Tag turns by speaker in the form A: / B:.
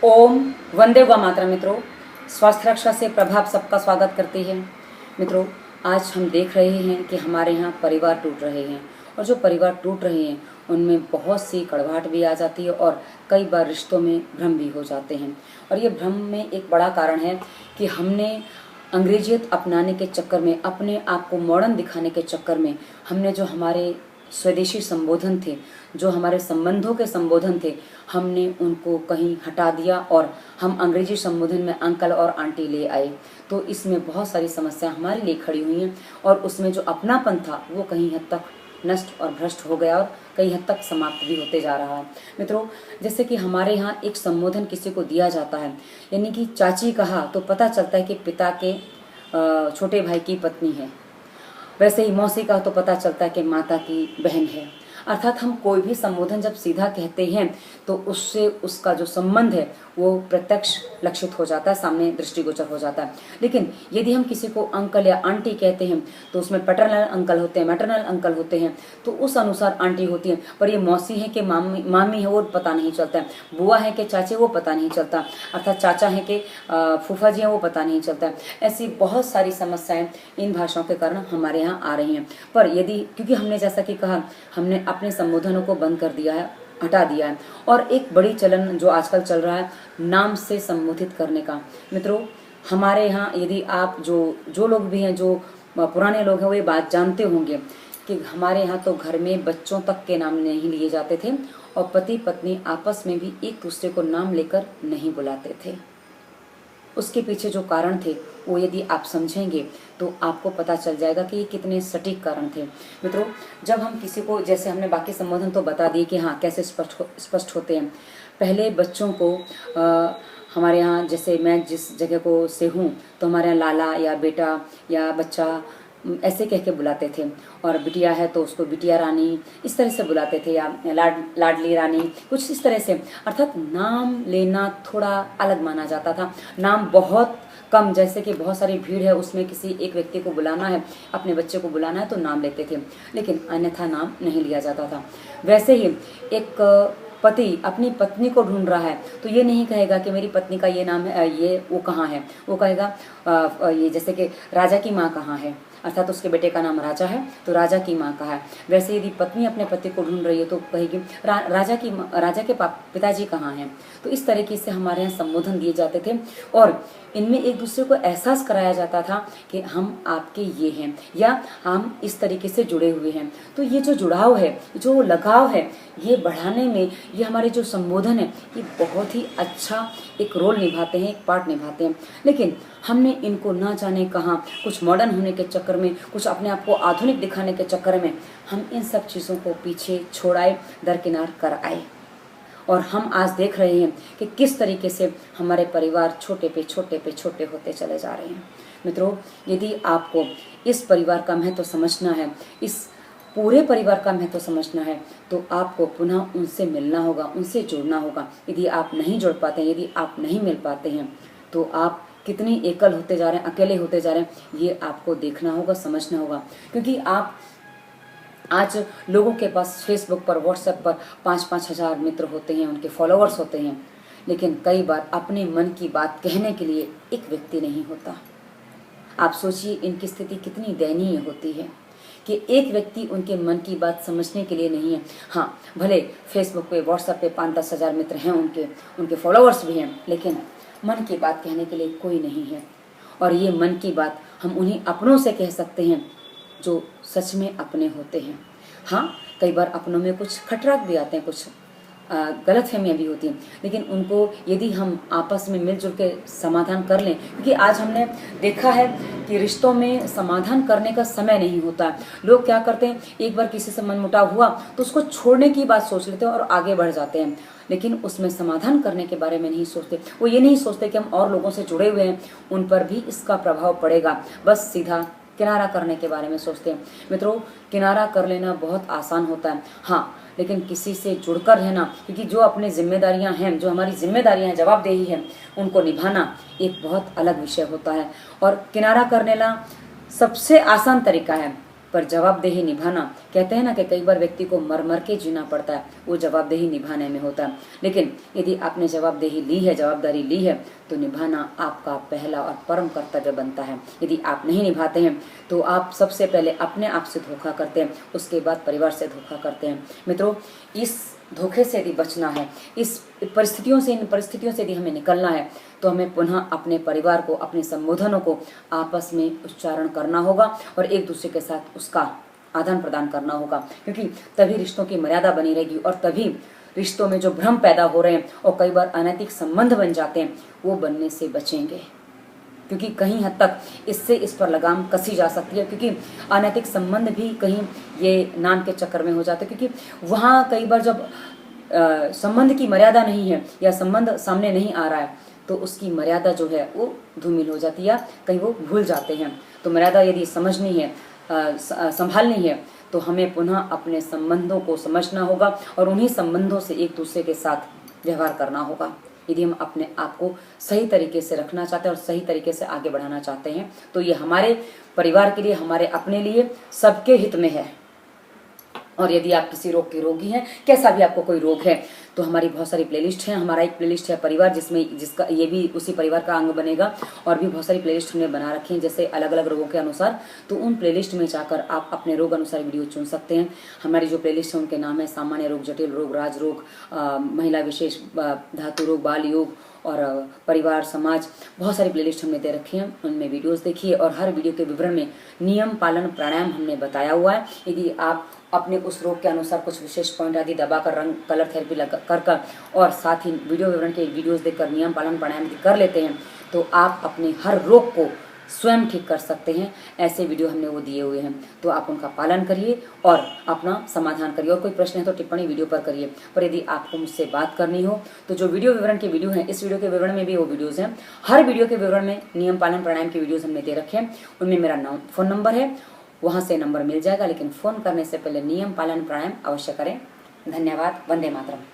A: ओम वंदे व मातरम। मित्रों, स्वास्थ्य रक्षा से प्रभाव सबका स्वागत करती है। मित्रों, आज हम देख रहे हैं कि हमारे यहाँ परिवार टूट रहे हैं और जो परिवार टूट रहे हैं उनमें बहुत सी कड़वाहट भी आ जाती है और कई बार रिश्तों में भ्रम भी हो जाते हैं। और ये भ्रम में एक बड़ा कारण है कि हमने अंग्रेजियत अपनाने के चक्कर में, अपने आप को मॉडर्न दिखाने के चक्कर में, हमने जो हमारे स्वदेशी संबोधन थे, जो हमारे संबंधों के संबोधन थे, हमने उनको कहीं हटा दिया और हम अंग्रेजी संबोधन में अंकल और आंटी ले आए। तो इसमें बहुत सारी समस्या हमारे लिए खड़ी हुई हैं और उसमें जो अपनापन था वो कहीं हद तक नष्ट और भ्रष्ट हो गया और कई हद तक समाप्त भी होते जा रहा है। मित्रों, जैसे कि हमारे यहाँ एक संबोधन किसी को दिया जाता है, यानी कि चाची कहा तो पता चलता है कि पिता के छोटे भाई की पत्नी है। वैसे ही मौसी का तो पता चलता है कि माता की बहन है। अर्थात हम कोई भी संबोधन जब सीधा कहते हैं तो उससे उसका जो संबंध है वो प्रत्यक्ष लक्षित हो जाता है, सामने दृष्टिगोचर हो जाता है। लेकिन यदि हम किसी को अंकल या आंटी कहते हैं तो उसमें पैटर्नल अंकल होते हैं, मैटरनल अंकल होते हैं, तो उस अनुसार आंटी होती है। पर ये मौसी है कि मामी है वो पता नहीं चलता है, बुआ है कि चाचे वो पता नहीं चलता, अर्थात चाचा है कि फूफा जी हैं वो पता नहीं चलता है। ऐसी बहुत सारी समस्याएं इन भाषाओं के कारण हमारे यहाँ आ रही हैं। पर यदि, क्योंकि हमने जैसा कि कहा, हमने अपने संबोधनों को बंद कर दिया है, हटा दिया है। और एक बड़ी चलन जो आजकल चल रहा है नाम से संबोधित करने का। मित्रों, हमारे यहाँ यदि आप जो लोग भी हैं, जो पुराने लोग हैं, वो ये बात जानते होंगे कि हमारे यहाँ तो घर में बच्चों तक के नाम नहीं लिए जाते थे और पति पत्नी आपस में भी एक दूसरे को नाम लेकर नहीं बुलाते थे। उसके पीछे जो कारण थे वो यदि आप समझेंगे तो आपको पता चल जाएगा कि ये कितने सटीक कारण थे। मित्रों, जब हम किसी को, जैसे हमने बाकी संबोधन तो बता दिए कि हाँ कैसे स्पष्ट होते हैं। पहले बच्चों को हमारे यहाँ, जैसे मैं जिस जगह को से हूँ तो हमारे यहाँ लाला या बेटा या बच्चा ऐसे कह के बुलाते थे, और बिटिया है तो उसको बिटिया रानी इस तरह से बुलाते थे, या लाडली रानी, कुछ इस तरह से। अर्थात नाम लेना थोड़ा अलग माना जाता था। नाम बहुत कम, जैसे कि बहुत सारी भीड़ है उसमें किसी एक व्यक्ति को बुलाना है, अपने बच्चे को बुलाना है तो नाम लेते थे, लेकिन अन्यथा नाम नहीं लिया जाता था। वैसे ही एक पति अपनी पत्नी को ढूंढ रहा है तो ये नहीं कहेगा कि मेरी पत्नी का ये नाम है, ये वो कहाँ है, वो कहेगा ये, जैसे कि राजा की माँ कहाँ है, अर्थात उसके बेटे का नाम राजा है तो राजा की माँ कहाँ है। वैसे यदि पत्नी अपने पति को ढूंढ रही है तो कहेगी राजा के पिताजी कहाँ हैं। तो इस तरीके से हमारे यहाँ संबोधन दिए जाते थे और इनमें एक दूसरे को एहसास कराया जाता था कि हम आपके ये हैं या हम इस तरीके से जुड़े हुए हैं। तो ये जो जुड़ाव है, जो लगाव है, ये बढ़ाने में ये हमारे जो संबोधन है ये बहुत ही अच्छा एक रोल निभाते हैं, एक पार्ट निभाते हैं। लेकिन हमने इनको ना जाने कहाँ, कुछ मॉडर्न होने के चक्कर में, कुछ अपने आप को आधुनिक दिखाने के चक्कर में हम इन सब चीज़ों को पीछे छोड़ाए, दरकिनार कर आए। और हम आज देख रहे हैं कि किस तरीके से हमारे परिवार छोटे पे छोटे होते चले जा रहे हैं। मित्रों, यदि आपको इस परिवार का महत्व समझना है, इस पूरे परिवार का महत्व समझना है, तो आपको पुनः उनसे मिलना होगा, उनसे जुड़ना होगा। यदि आप नहीं जुड़ पाते हैं, यदि आप नहीं मिल पाते हैं, तो आप कितनी एकल होते जा रहे हैं, अकेले होते जा रहे हैं, ये आपको देखना होगा, समझना होगा। क्योंकि आप आज लोगों के पास फेसबुक पर, व्हाट्सएप पर 5-5 हज़ार मित्र होते हैं, उनके फॉलोअर्स होते हैं, लेकिन कई बार अपने मन की बात कहने के लिए एक व्यक्ति नहीं होता। आप सोचिए इनकी स्थिति कितनी दयनीय होती है कि एक व्यक्ति उनके मन की बात समझने के लिए नहीं है। हाँ, भले फेसबुक पे, व्हाट्सएप पे 5-10 हज़ार मित्र हैं, उनके फॉलोअर्स भी हैं, लेकिन मन की बात कहने के लिए कोई नहीं है। और ये मन की बात हम उन्हीं अपनों से कह सकते हैं जो सच में अपने होते हैं। हाँ, कई बार अपनों में कुछ खटराक भी आते हैं, कुछ गलतफहमियां भी होती हैं, लेकिन उनको यदि हम आपस में मिलजुल के समाधान कर लें, क्योंकि आज हमने देखा है कि रिश्तों में समाधान करने का समय नहीं होता है। लोग क्या करते हैं, एक बार किसी से मनमुटाव हुआ तो उसको छोड़ने की बात सोच लेते हैं और आगे बढ़ जाते हैं, लेकिन उसमें समाधान करने के बारे में नहीं सोचते। वो ये नहीं सोचते कि हम और लोगों से जुड़े हुए हैं, उन पर भी इसका प्रभाव पड़ेगा, बस सीधा किनारा करने के बारे में सोचते हैं। मित्रों, किनारा कर लेना बहुत आसान होता है, हाँ, लेकिन किसी से जुड़कर रहना, क्योंकि जो अपनी जिम्मेदारियां हैं, जो हमारी जिम्मेदारियां हैं, जवाबदेही है, उनको निभाना एक बहुत अलग विषय होता है। और किनारा कर लेना सबसे आसान तरीका है, पर जवाबदेही निभाना, कहते हैं ना कि कई बार व्यक्ति को मर मर के जीना पड़ता है, वो जवाबदेही निभाने में होता है। लेकिन यदि आपने जवाबदेही ली है, जवाबदारी ली है, तो निभाना आपका पहला और परम कर्तव्य बनता है। यदि आप नहीं निभाते हैं तो आप सबसे पहले अपने आप से धोखा करते हैं, उसके बाद परिवार से धोखा करते हैं। मित्रों, इस धोखे से यदि बचना है, इस इन परिस्थितियों से यदि हमें निकलना है, तो हमें पुनः अपने परिवार को, अपने संबोधनों को आपस में उच्चारण करना होगा और एक दूसरे के साथ उसका आदान प्रदान करना होगा, क्योंकि तभी रिश्तों की मर्यादा बनी रहेगी और तभी रिश्तों में जो भ्रम पैदा हो रहे हैं और कई बार अनैतिक संबंध बन जाते हैं, वो बनने से बचेंगे। क्योंकि कहीं हद तक इससे इस पर लगाम कसी जा सकती है, क्योंकि अनैतिक संबंध भी कहीं ये नाम के चक्कर में हो जाते हैं, क्योंकि वहाँ कई बार जब संबंध की मर्यादा नहीं है या संबंध सामने नहीं आ रहा है, तो उसकी मर्यादा जो है वो धूमिल हो जाती है या कहीं वो भूल जाते हैं। तो मर्यादा यदि समझनी है, संभालनी है, तो हमें पुनः अपने संबंधों को समझना होगा और उन्हीं संबंधों से एक दूसरे के साथ व्यवहार करना होगा। यदि हम अपने आप को सही तरीके से रखना चाहते हैं और सही तरीके से आगे बढ़ाना चाहते हैं, तो ये हमारे परिवार के लिए, हमारे अपने लिए, सबके हित में है। और यदि आप किसी रोग के रोगी हैं, कैसा भी आपको कोई रोग है, तो हमारी बहुत सारी प्लेलिस्ट है। हमारा एक प्लेलिस्ट है परिवार, जिसका ये भी उसी परिवार का अंग बनेगा, और भी बहुत सारी प्लेलिस्ट हमने बना रखी हैं जैसे अलग अलग रोगों के अनुसार। तो उन प्लेलिस्ट में जाकर आप अपने रोग अनुसार वीडियो चुन सकते हैं। हमारी जो प्लेलिस्ट है उनके नाम है सामान्य रोग, जटिल रोग, राज रोग, महिला विशेष, धातु रोग, बाल योग और परिवार समाज, बहुत सारी प्लेलिस्ट हमने दे रखी हैं। उनमें वीडियोस देखिए और हर वीडियो के विवरण में नियम पालन प्राणायाम हमने बताया हुआ है। यदि आप अपने उस रोग के अनुसार कुछ विशेष पॉइंट आदि दबाकर, रंग कलर थेरेपी कर और साथ ही वीडियो विवरण के वीडियोस देखकर नियम पालन प्राणायाम कर लेते हैं, तो आप अपने हर रोग को स्वयं ठीक कर सकते हैं। ऐसे वीडियो हमने वो दिए हुए हैं, तो आप उनका पालन करिए और अपना समाधान करिए। और कोई प्रश्न है तो टिप्पणी वीडियो पर करिए। पर यदि आपको मुझसे बात करनी हो, तो जो वीडियो विवरण के वीडियो हैं, इस वीडियो के विवरण में भी वो वीडियोज़ हैं। हर वीडियो के विवरण में नियम पालन प्राणायाम के वीडियोज़ हमने दे रखे हैं। उनमें मेरा फ़ोन नंबर है, वहाँ से नंबर मिल जाएगा, लेकिन फ़ोन करने से पहले नियम पालन प्राणायाम अवश्य करें। धन्यवाद। वंदे मातरम।